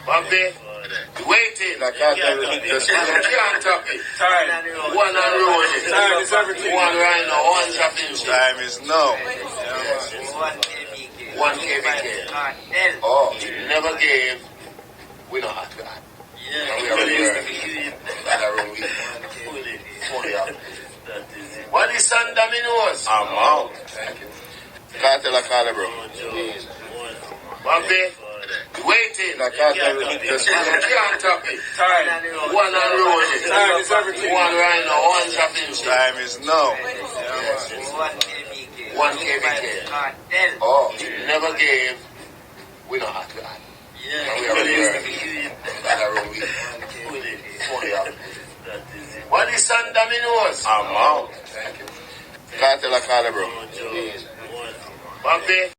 Bobby, waiting. I can't top it. Time. One and rolling. Time is everything. One right now, one championship. Time is now. One KBK. Oh, never gave. We know how to do that. We are here. What is San Domino's? I'm out. Thank you. Cartel a call, bro. Bobby, waiting. I can't top it. Time. One and rolling. Time is everything. One right now, one championship. Time is now. One KBK. Oh, never gave. We know how to do that. We are here. What is San Domino's? I'm out. Thank you. Cartel a call, bro. Bobby.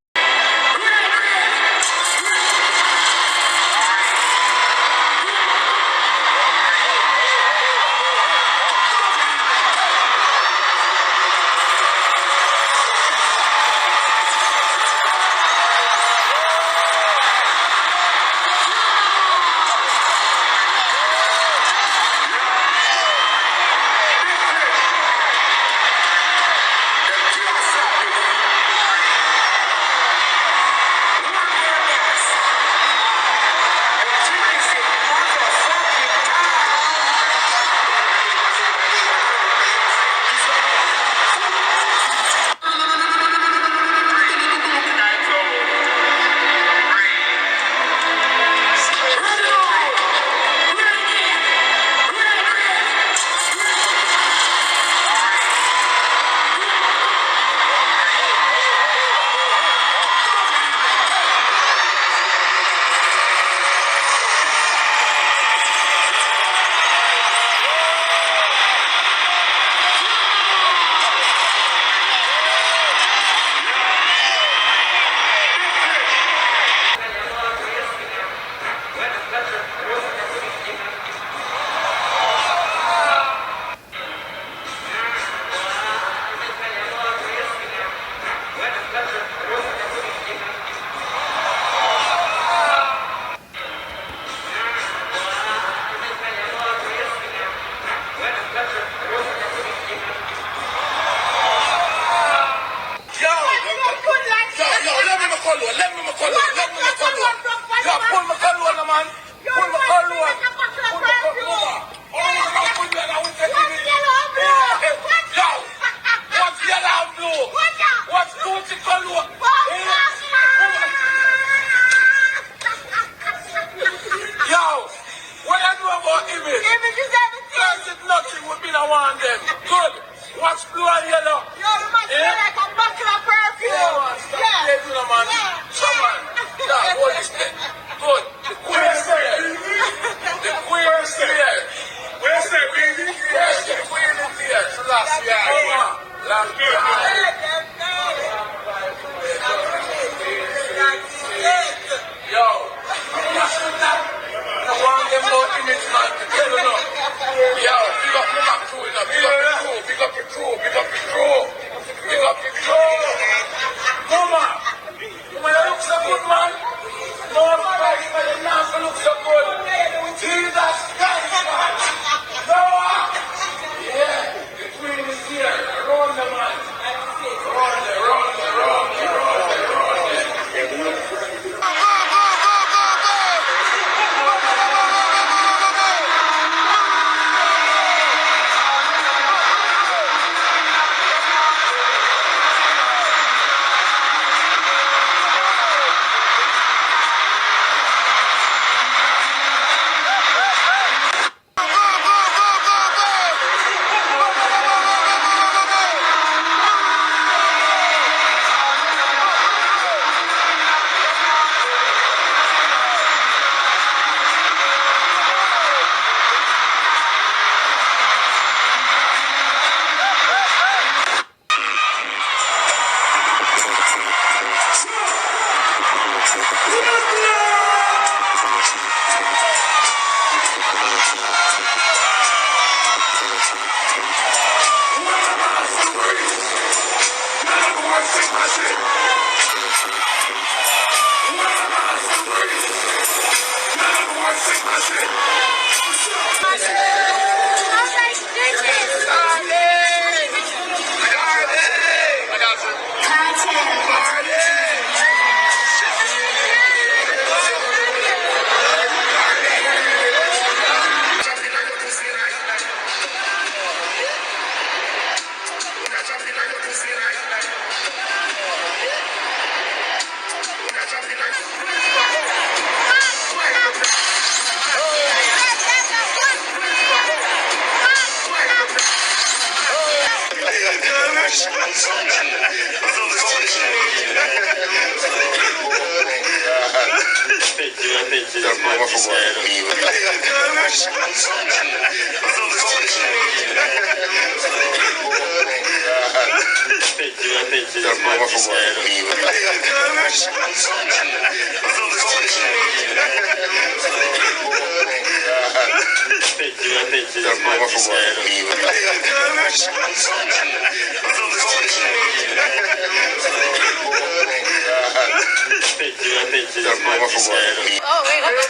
Oh, wait, hold on.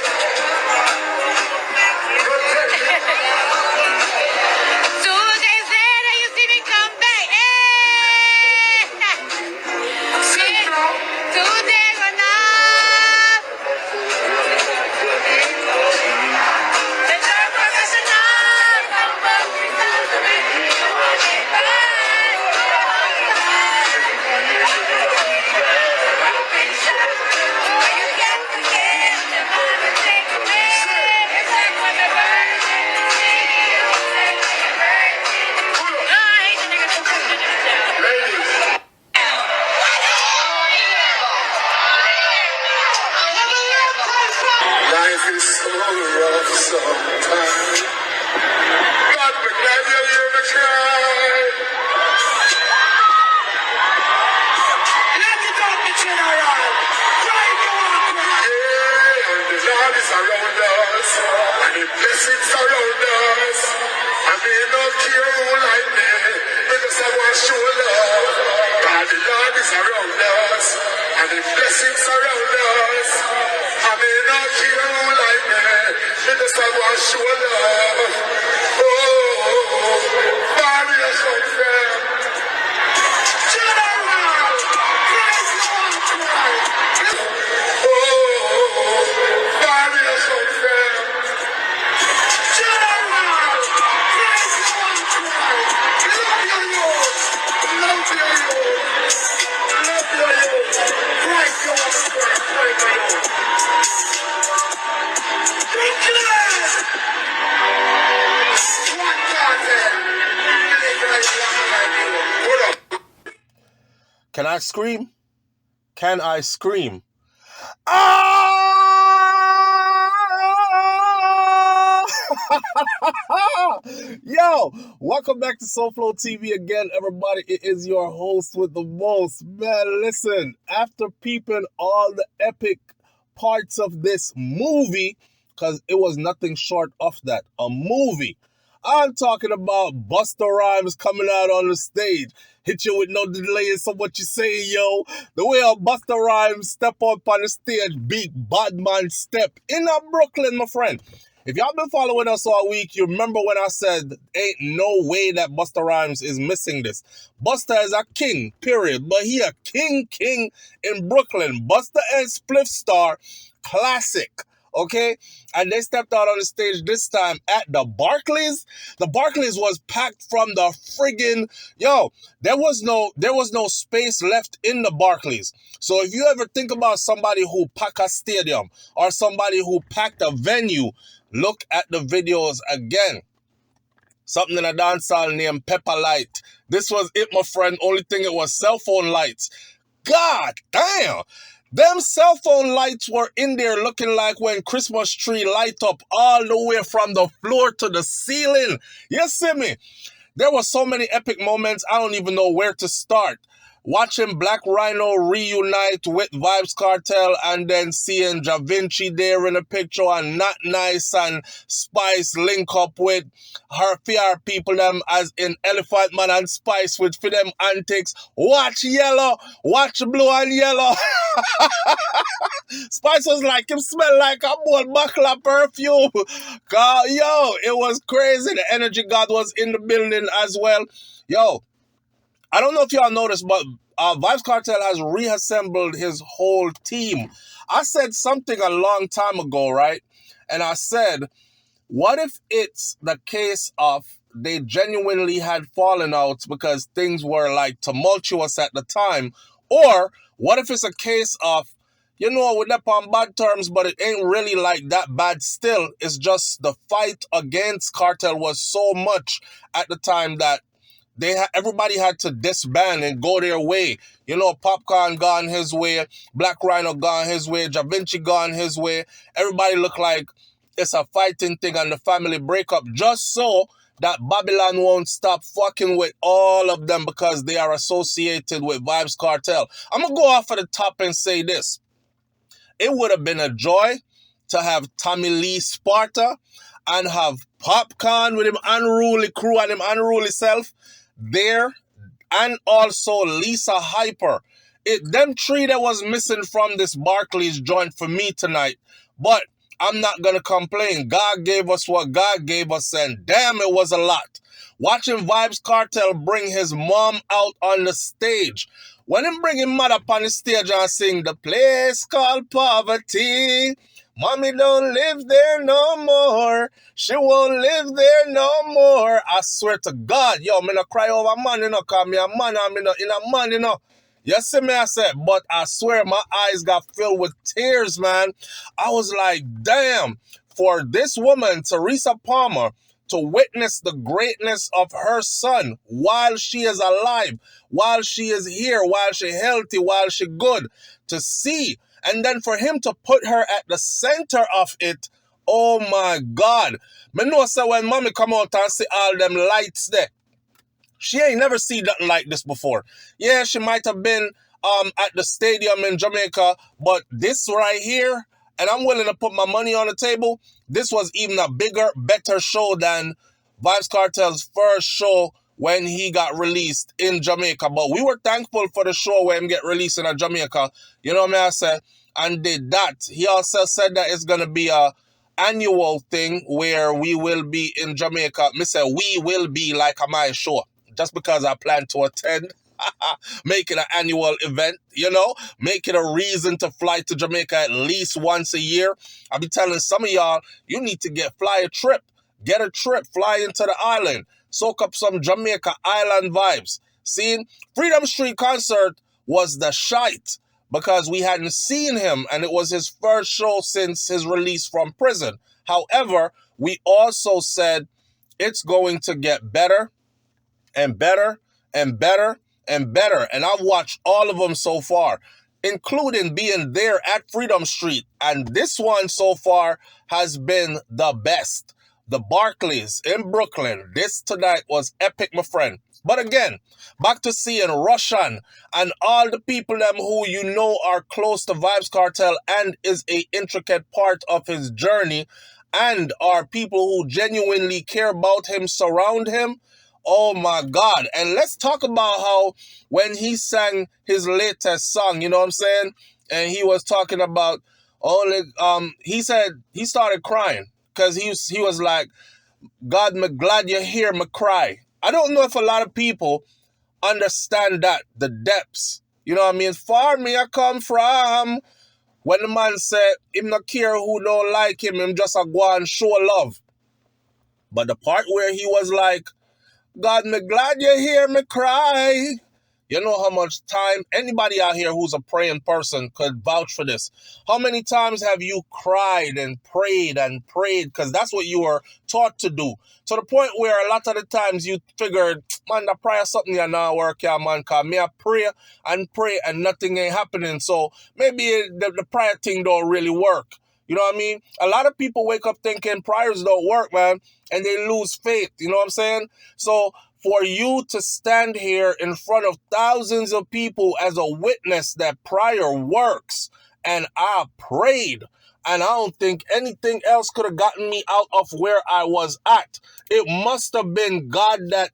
2 days later, you see me come back. Hey! Shit. 2 days enough. The third professional. Life is so rough sometimes. God, but can you hear me cry? Let it out, the general. Cry if you want to cry. Yeah, the Lord is around us, and the blessings around us. I may not care who like me, because I want to show love. God, the Lord is around us, and the blessings around us. I may not care who like me, because I want to show love. Oh, variation fair. General, praise the Lord tonight. Oh, variation fair. General, praise the Lord tonight. Love your youth. Love your youth. Love your youth. Break your spirit. Break your youth. Declare what God said. Hold up. Can I scream? Can I scream? Ah! Yo, welcome back to SouFLoTV again, everybody. It is your host with the most. Man, listen, after peeping all the epic parts of this movie, because it was nothing short of that, a movie. I'm talking about Busta Rhymes coming out on the stage. Hit you with no delay, so what you say, yo? The way a Busta Rhymes step up on the stage, big bad man step in Brooklyn, my friend. If y'all been following us all week, you remember when I said, ain't no way that Busta Rhymes is missing this. Busta is a king, period. But he a king in Brooklyn. Busta and Spliff Star, classic. Okay, and they stepped out on the stage this time at the Barclays. The Barclays was packed from the friggin' there was no space left in the Barclays. So if you ever think about somebody who packed a stadium or somebody who packed a venue, look at the videos again. Something in a dancehall named Pepper Light. This was it, my friend. Only thing, it was cell phone lights. God damn. Them cell phone lights were in there looking like when Christmas tree light up all the way from the floor to the ceiling. You see me? There were so many epic moments, I don't even know where to start. Watching Black Rhino reunite with Vybz Kartel and then seeing Ja Vinci there in the picture and Not Nice and Spice link up with her PR people them as in Elephant Man and Spice with for them antics. Watch yellow, watch blue and yellow. Spice was like, him smell like a bold buckler perfume. God, yo, it was crazy. The energy god was in the building as well. Yo, I don't know if y'all noticed, but Vybz Kartel has reassembled his whole team. I said something a long time ago, right? And I said, what if it's the case of they genuinely had fallen out because things were like tumultuous at the time? Or what if it's a case of, you know, we're up on bad terms, but it ain't really like that bad still. It's just the fight against Kartel was so much at the time that everybody had to disband and go their way. You know, Popcorn gone his way, Black Rhino gone his way, Da Vinci gone his way. Everybody look like it's a fighting thing and the family breakup, just so that Babylon won't stop fucking with all of them because they are associated with Vybz Kartel. I'm going to go off of the top and say this. It would have been a joy to have Tommy Lee Sparta and have Popcorn with him unruly crew and him unruly self there, and also Lisa Hyper. Them three that was missing from this Barclays joint for me tonight. But I'm not going to complain. God gave us what God gave us, and damn, it was a lot. Watching Vybz Kartel bring his mom out on the stage. When him bring him mother up on the stage and sing the place called poverty, mommy don't live there no more. She won't live there no more. I swear to God, yo, me no cry over man, you know, cause me a man and me no in a man, you know. You see me, I said, but I swear my eyes got filled with tears, man. I was like, damn, for this woman, Teresa Palmer, to witness the greatness of her son while she is alive, while she is here, while she healthy, while she good, to see. And then for him to put her at the center of it, oh my God. Me know so when mommy come out and see all them lights there, she ain't never seen nothing like this before. Yeah, she might have been at the stadium in Jamaica, but this right here, and I'm willing to put my money on the table, this was even a bigger, better show than Vybz Kartel's first show when he got released in Jamaica. But we were thankful for the show when him get released in Jamaica. You know what I said? And did that. He also said that it's going to be a annual thing where we will be in Jamaica. Me say we will be like a my show. Just because I plan to attend, make it an annual event, you know, make it a reason to fly to Jamaica at least once a year. I'll be telling some of y'all, you need to get a trip, fly into the island, soak up some Jamaica island vibes. See, Freedom Street concert was the shite because we hadn't seen him and it was his first show since his release from prison. However, we also said it's going to get better and better and better and better. And I've watched all of them so far, including being there at Freedom Street. And this one so far has been the best. The Barclays in Brooklyn. This tonight was epic, my friend. But again, back to seeing Russian and all the people them who you know are close to Vybz Kartel and is a intricate part of his journey and are people who genuinely care about him, surround him. Oh my God. And let's talk about how when he sang his latest song, you know what I'm saying? And he was talking about, he said he started crying because he was like, God, me glad you hear me cry. I don't know if a lot of people understand that, the depths. You know what I mean? Far me I come from. When the man said, him not care who don't like him just a go and show love. But the part where he was like, God, me glad you hear me cry. You know how much time anybody out here who's a praying person could vouch for this. How many times have you cried and prayed because that's what you were taught to do. To the point where a lot of the times you figured, man, the prayer something you not work here, man, because me I pray and nothing ain't happening. So maybe the prayer thing don't really work. You know what I mean? A lot of people wake up thinking prayers don't work, man, and they lose faith. You know what I'm saying? So for you to stand here in front of thousands of people as a witness that prayer works, and I prayed, and I don't think anything else could have gotten me out of where I was at. It must have been God that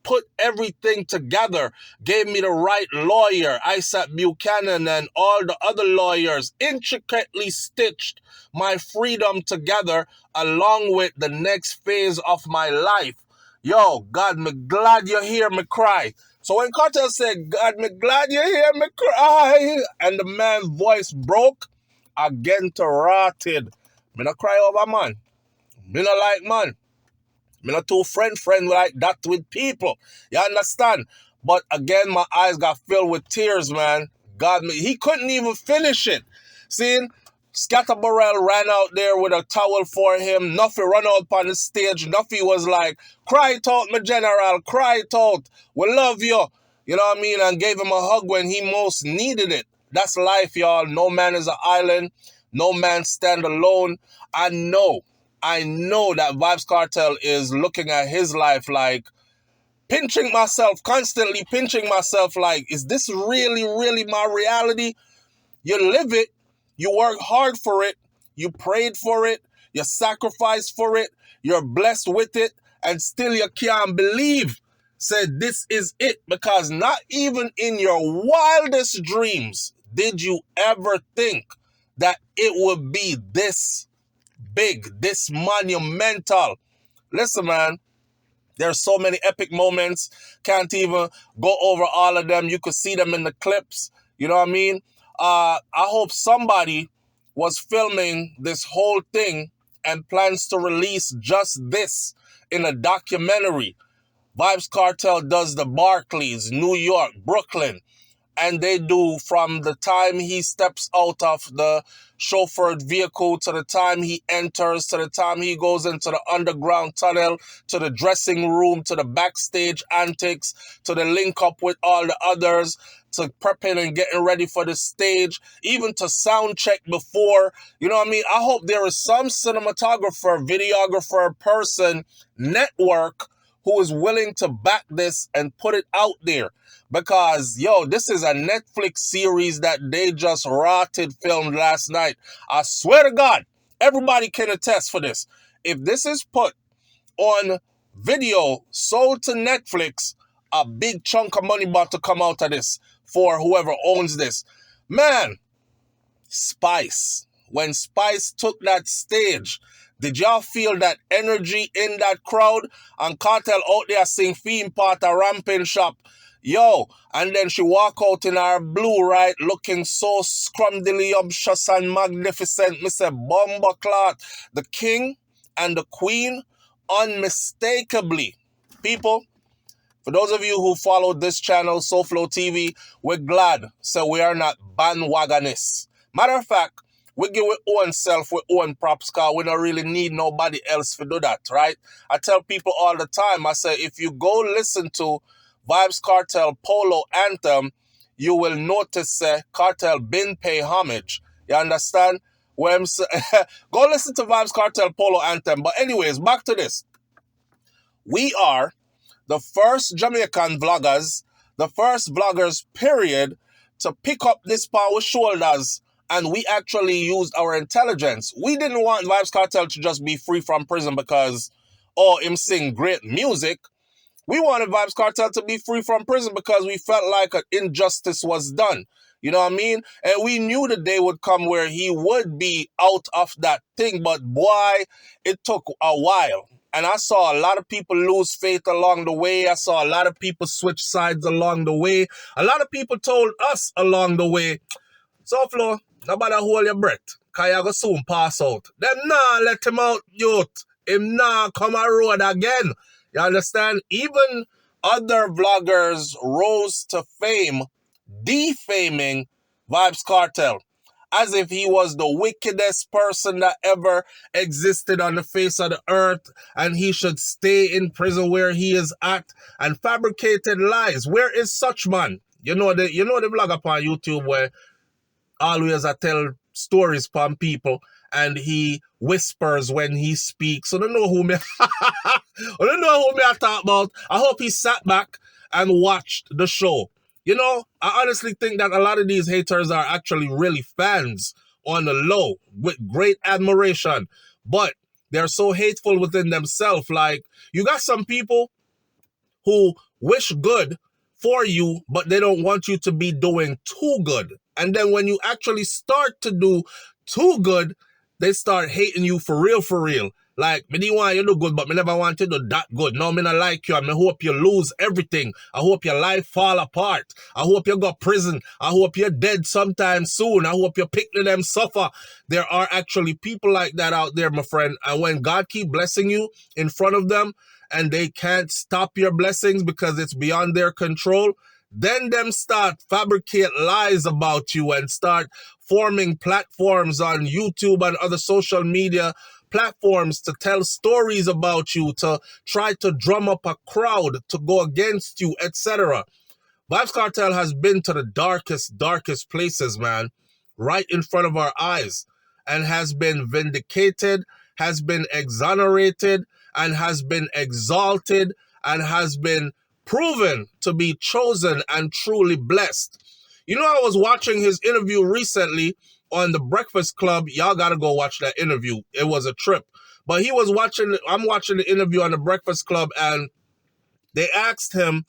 put everything together, gave me the right lawyer, Isaac Buchanan, and all the other lawyers, intricately stitched my freedom together along with the next phase of my life. Yo, God, me glad you hear me cry. So when Kartel said, God, me glad you hear me cry, and the man's voice broke, again to rotted. Me not cry over man. Me not like man. Me not too friend like that with people. You understand? But again, my eyes got filled with tears, man. God, he couldn't even finish it. See, Scatterburrell ran out there with a towel for him. Nuffy run out on the stage. Nuffy was like, cry it out, my general, cry it out. We love you. You know what I mean? And gave him a hug when he most needed it. That's life, y'all. No man is an island. No man stand alone. I know that Vybz Kartel is looking at his life like, constantly pinching myself like, is this really my reality? You live it. You work hard for it. You prayed for it. You sacrificed for it. You're blessed with it. And still you can't believe. Said this is it. Because not even in your wildest dreams did you ever think that it would be this big, this monumental. Listen, man. There's so many epic moments. Can't even go over all of them. You could see them in the clips. You know what I mean? I hope somebody was filming this whole thing and plans to release just this in a documentary. Vybz Kartel does the Barclays, New York, Brooklyn. And they do from the time he steps out of the chauffeured vehicle to the time he enters, to the time he goes into the underground tunnel, to the dressing room, to the backstage antics, to the link up with all the others, to prepping and getting ready for the stage, even to sound check before. You know what I mean? I hope there is some cinematographer, videographer, person, network who is willing to back this and put it out there. Because, yo, this is a Netflix series that they just filmed last night. I swear to God, everybody can attest for this. If this is put on video, sold to Netflix, a big chunk of money about to come out of this for whoever owns this. Man, Spice. When Spice took that stage, did y'all feel that energy in that crowd? And Kartel out there sing theme part of Ramping Shop. Yo, and then she walk out in her blue, right, looking so scrumdiddlyumptious and magnificent. Me say, bomba clot. The king and the queen, unmistakably. People, for those of you who follow this channel, SouFLoTV, we're glad. So we are not bandwagonists. Matter of fact, we give our own self, our own props, because we don't really need nobody else to do that, right? I tell people all the time, I say, if you go listen to Vybz Kartel Polo Anthem, you will notice Kartel been pay homage. You understand? Go listen to Vybz Kartel Polo Anthem. But anyways, back to this. We are the first Jamaican vloggers, the first vloggers, period, to pick up this power shoulders, and we actually used our intelligence. We didn't want Vybz Kartel to just be free from prison because, oh, him sing great music. We wanted Vybz Kartel to be free from prison because we felt like an injustice was done. You know what I mean? And we knew the day would come where he would be out of that thing. But boy, it took a while. And I saw a lot of people lose faith along the way. I saw a lot of people switch sides along the way. A lot of people told us along the way, SouFlo, nobody hold your breath, because you're going to soon pass out. Them nah let him out, youth. Him nah come a road again. You understand? Even other vloggers rose to fame, defaming Vybz Kartel, as if he was the wickedest person that ever existed on the face of the earth, and he should stay in prison where he is at, and fabricated lies. Where is such man? You know the vlogger on YouTube where always I tell stories from people, and he whispers when he speaks. So I don't know who me I talk about. I hope he sat back and watched the show. You know, I honestly think that a lot of these haters are actually really fans on the low with great admiration, but they're so hateful within themselves. Like, you got some people who wish good for you, but they don't want you to be doing too good. And then when you actually start to do too good, they start hating you for real. Like, me didn't want you to do good, but me never want you to do that good. No, me not like you, and me hope you lose everything. I hope your life fall apart. I hope you go prison. I hope you're dead sometime soon. I hope your picnic them suffer. There are actually people like that out there, my friend. And when God keep blessing you in front of them, and they can't stop your blessings because it's beyond their control, Then them start fabricate lies about you and start forming platforms on YouTube and other social media platforms to tell stories about you, to try to drum up a crowd to go against you, etc. Vybz Kartel has been to the darkest places, man, right in front of our eyes, and has been vindicated, has been exonerated, and has been exalted, and has been proven to be chosen and truly blessed. You know, I was watching his interview recently on The Breakfast Club. Y'all gotta go watch that interview. It was a trip. But I'm watching the interview on The Breakfast Club, and they asked him,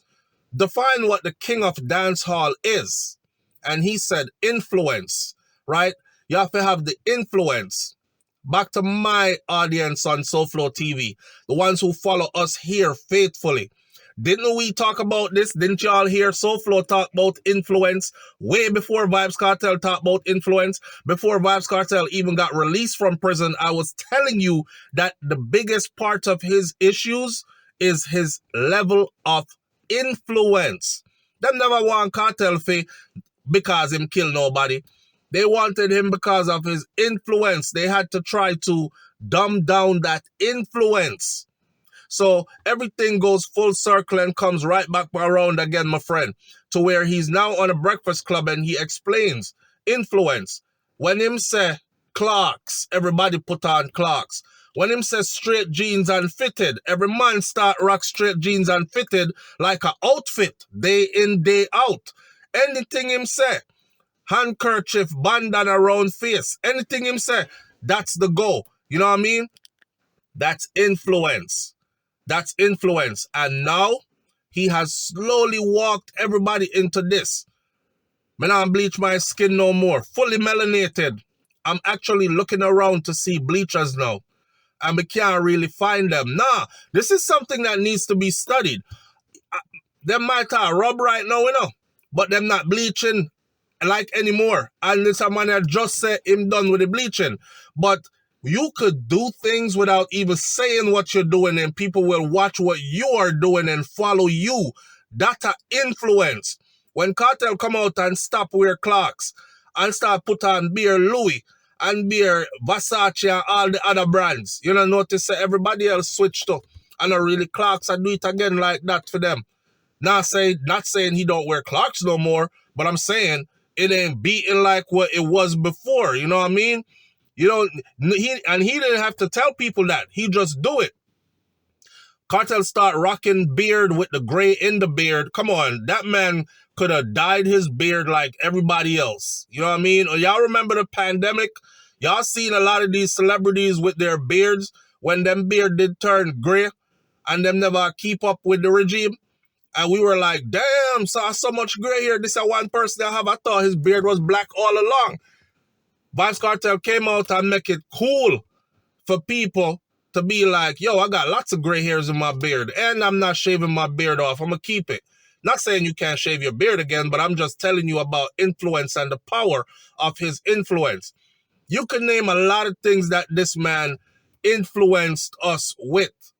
define what the king of dancehall is. And he said, influence, right? You have to have the influence. Back to my audience on SouFLoTV, the ones who follow us here faithfully. Didn't we talk about this? Didn't y'all hear SouFLo talk about influence way before Vybz Kartel talked about influence? Before Vybz Kartel even got released from prison, I was telling you that the biggest part of his issues is his level of influence. Them never want Kartel because him kill nobody. They wanted him because of his influence. They had to try to dumb down that influence. So everything goes full circle and comes right back around again, my friend, to where he's now on a Breakfast Club and he explains influence. When him say clocks, everybody put on clocks. When him say straight jeans and fitted, every man start rock straight jeans and fitted like a outfit, day in, day out. Anything him say, handkerchief, bandana around face, anything him say, that's the go. You know what I mean? That's influence. That's influence. And now he has slowly walked everybody into this. Man, I don't bleach my skin no more. Fully melanated. I'm actually looking around to see bleachers now. And we can't really find them. Nah, this is something that needs to be studied. Them might have rub right now, you know, but them not bleaching like anymore. And this man that just said him done with the bleaching. But you could do things without even saying what you're doing, and people will watch what you are doing and follow you. That's an influence. When Kartel come out and stop wear clocks and start put on beer Louis and beer Versace and all the other brands, you know, notice that everybody else switched to and not really clocks and do it again like that for them. Not saying he don't wear clocks no more, but I'm saying it ain't beating like what it was before. You know what I mean? You know, he didn't have to tell people that. He just do it. Kartel start rocking beard with the gray in the beard. Come on, that man could have dyed his beard like everybody else. You know what I mean? Or y'all remember the pandemic? Y'all seen a lot of these celebrities with their beards when them beard did turn gray and them never keep up with the regime. And we were like, damn, so much gray here. This is one person I have. I thought his beard was black all along. Vybz Kartel came out and make it cool for people to be like, yo, I got lots of gray hairs in my beard and I'm not shaving my beard off. I'm going to keep it. Not saying you can't shave your beard again, but I'm just telling you about influence and the power of his influence. You can name a lot of things that this man influenced us with,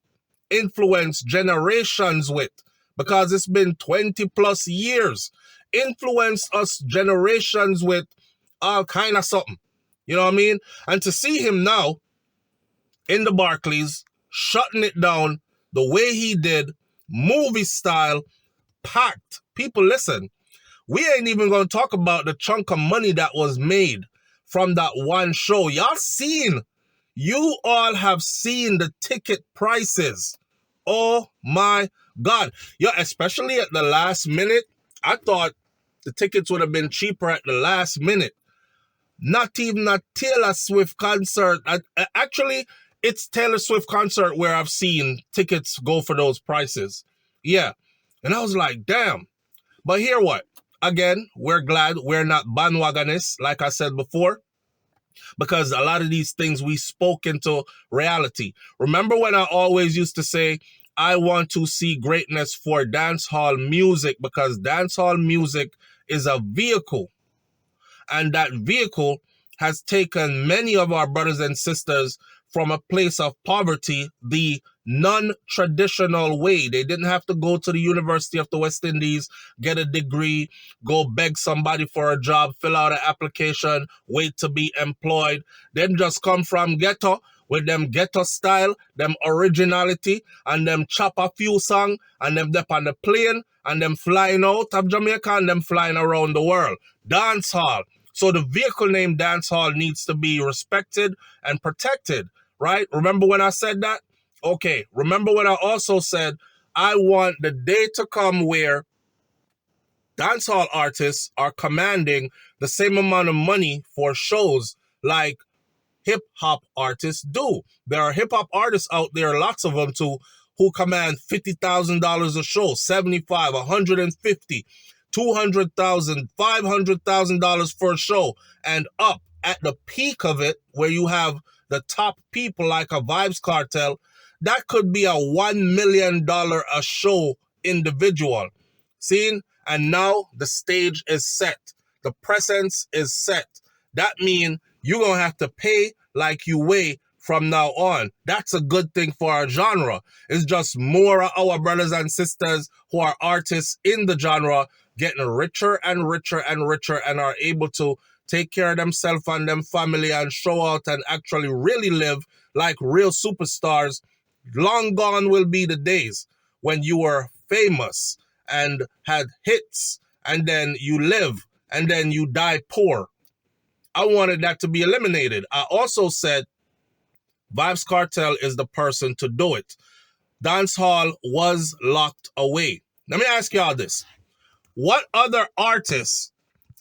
influenced generations with, because it's been 20 plus years. Influenced us generations with all kind of something. You know what I mean? And to see him now in the Barclays, shutting it down the way he did, movie style, packed. People, listen, we ain't even going to talk about the chunk of money that was made from that one show. You all have seen the ticket prices. Oh my God. Yeah, especially at the last minute. I thought the tickets would have been cheaper at the last minute. Not even a Taylor Swift concert. Actually, it's Taylor Swift concert where I've seen tickets go for those prices. Yeah. And I was like, damn. But here what? Again, we're glad we're not bandwagonists, like I said before, because a lot of these things we spoke into reality. Remember when I always used to say, I want to see greatness for dancehall music, because dancehall music is a vehicle. And that vehicle has taken many of our brothers and sisters from a place of poverty, the non-traditional way. They didn't have to go to the University of the West Indies, get a degree, go beg somebody for a job, fill out an application, wait to be employed. Them just come from ghetto with them ghetto style, them originality, and them chop a few song, and them dip on the plane, and them flying out of Jamaica, and them flying around the world. Dance hall. So the vehicle name dance hall needs to be respected and protected, right? Remember when I said that? Okay, remember when I also said I want the day to come where dancehall artists are commanding the same amount of money for shows like hip-hop artists do. There are hip-hop artists out there, lots of them too, who command $50,000 a show, $75,000, $150,000, $200,000, $500,000 for a show, and up at the peak of it, where you have the top people like a Vybz Kartel, that could be a $1 million a show individual. Seen? And now the stage is set. The presence is set. That means you're going to have to pay like you weigh from now on. That's a good thing for our genre. It's just more of our brothers and sisters who are artists in the genre getting richer and richer and richer and are able to take care of themselves and them family and show out and actually really live like real superstars. Long gone will be the days when you were famous and had hits and then you live and then you die poor. I wanted that to be eliminated. I also said Vybz Kartel is the person to do it. Dancehall was locked away. Let me ask y'all this. What other artists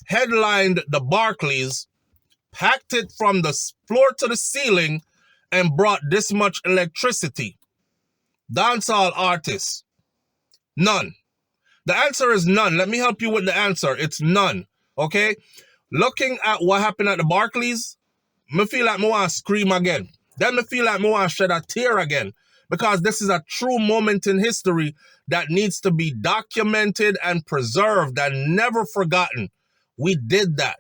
headlined the Barclays, packed it from the floor to the ceiling, and brought this much electricity? Dancehall artists. None. The answer is none. Let me help you with the answer. It's none. Okay? Looking at what happened at the Barclays, me feel like I want to scream again. Then me feel like I want to shed a tear again. Because this is a true moment in history that needs to be documented and preserved and never forgotten. We did that.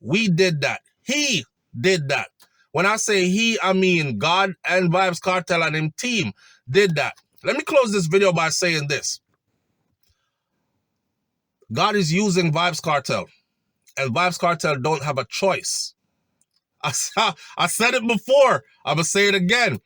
We did that. He did that. When I say he, I mean God and Vybz Kartel and him team did that. Let me close this video by saying this. God is using Vybz Kartel, and Vybz Kartel don't have a choice. I said it before. I'm going to say it again.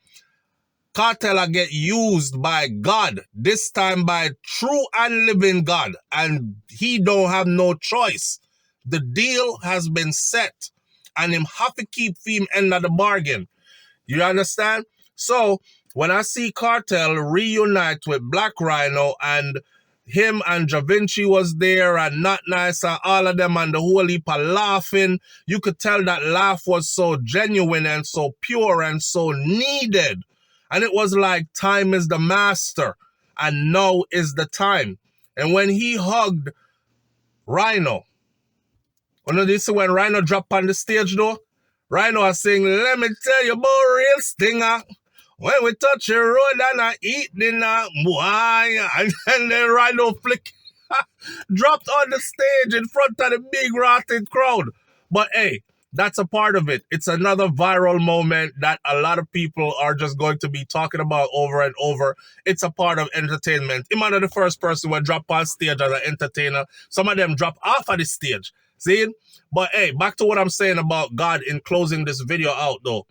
Kartel get used by God, this time by true and living God, and he don't have no choice. The deal has been set, and him have to keep him end of the bargain. You understand? So, when I see Kartel reunite with Black Rhino, and him and Ja Vinci was there, and Not Nice, and all of them, and the whole heap of laughing, you could tell that laugh was so genuine and so pure and so needed. And it was like time is the master, and now is the time. And when he hugged Rhino, when Rhino dropped on the stage though, Rhino was saying, let me tell you about real stinger. When we touch the road and I eat dinner, boy, and then Rhino flick dropped on the stage in front of the big rotted crowd. But hey, that's a part of it. It's another viral moment that a lot of people are just going to be talking about over and over. It's a part of entertainment. I'm not the first person who drop on stage as an entertainer. Some of them drop off of the stage. See? But hey, back to what I'm saying about God in closing this video out though.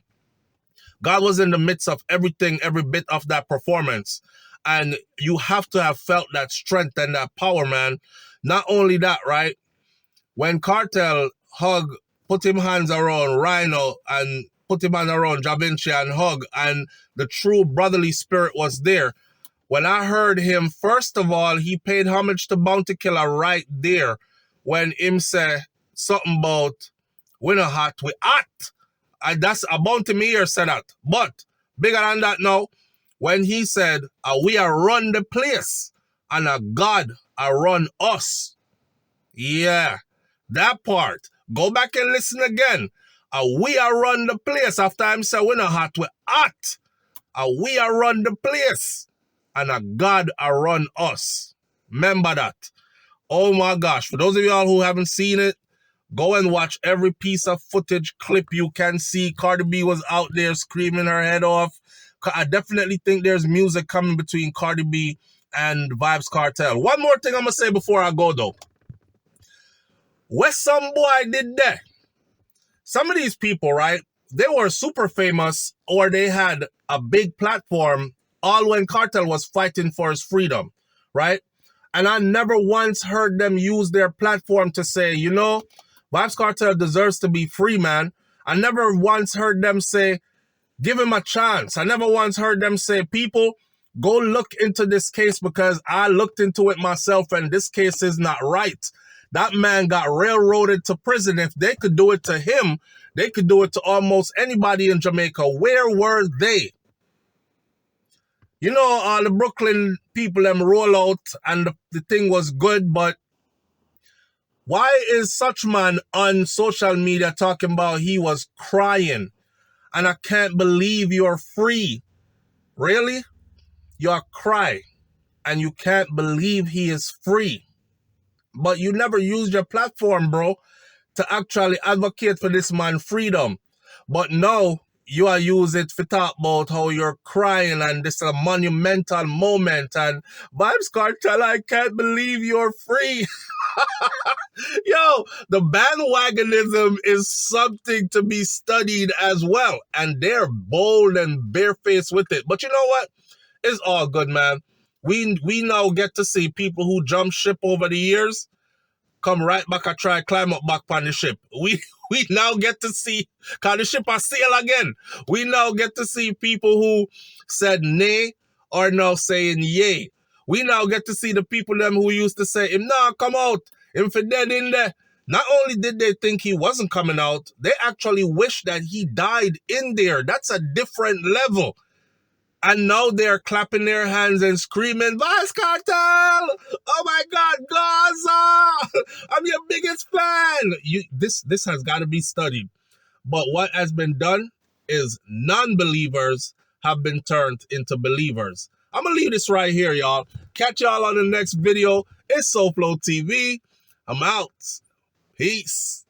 God was in the midst of everything, every bit of that performance. And you have to have felt that strength and that power, man. Not only that, right? When Kartel put him hands around Rhino and put him hands around Ja Vinci and hug, and the true brotherly spirit was there. When I heard him, first of all, he paid homage to Bounty Killer right there when him said something about, we not hot, we hot. And that's a Bounty me here said that. But bigger than that now, when he said, we are run the place and a God run us. Yeah, that part. Go back and listen again. We are run the place. After him say we not hot, we hot. We are run the place and a God run us. Remember that. Oh my gosh. For those of y'all who haven't seen it, go and watch every piece of footage clip you can see. Cardi B was out there screaming her head off. I definitely think there's music coming between Cardi B and Vybz Kartel. One more thing I'm going to say before I go, though. What some boy did there? Some of these people, right, they were super famous or they had a big platform all when Kartel was fighting for his freedom, right? And I never once heard them use their platform to say, you know, Vybz Kartel deserves to be free, man. I never once heard them say, give him a chance. I never once heard them say, people, go look into this case because I looked into it myself and this case is not right. That man got railroaded to prison. If they could do it to him, they could do it to almost anybody in Jamaica. Where were they? You know, the Brooklyn people them roll out and the thing was good, but why is such man on social media talking about he was crying and I can't believe you're free? Really? You're crying and you can't believe he is free. But you never used your platform, bro, to actually advocate for this man's freedom. But now you are use it for talk about how you're crying and this is a monumental moment and Vybz Kartel, I can't believe you're free. Yo, the bandwagonism is something to be studied as well. And they're bold and barefaced with it. But you know what? It's all good, man. We now get to see people who jump ship over the years come right back and try climb up back on the ship. We now get to see, because the ship has sail again. We now get to see people who said nay are now saying yay. We now get to see the people them who used to say, him nah, come out, him for dead in there. Not only did they think he wasn't coming out, they actually wish that he died in there. That's a different level. And now they're clapping their hands and screaming, Vybz Kartel! Oh my God, Gaza! I'm your biggest fan! This has got to be studied. But what has been done is non-believers have been turned into believers. I'm going to leave this right here, y'all. Catch y'all on the next video. It's SouFLoTV. I'm out. Peace.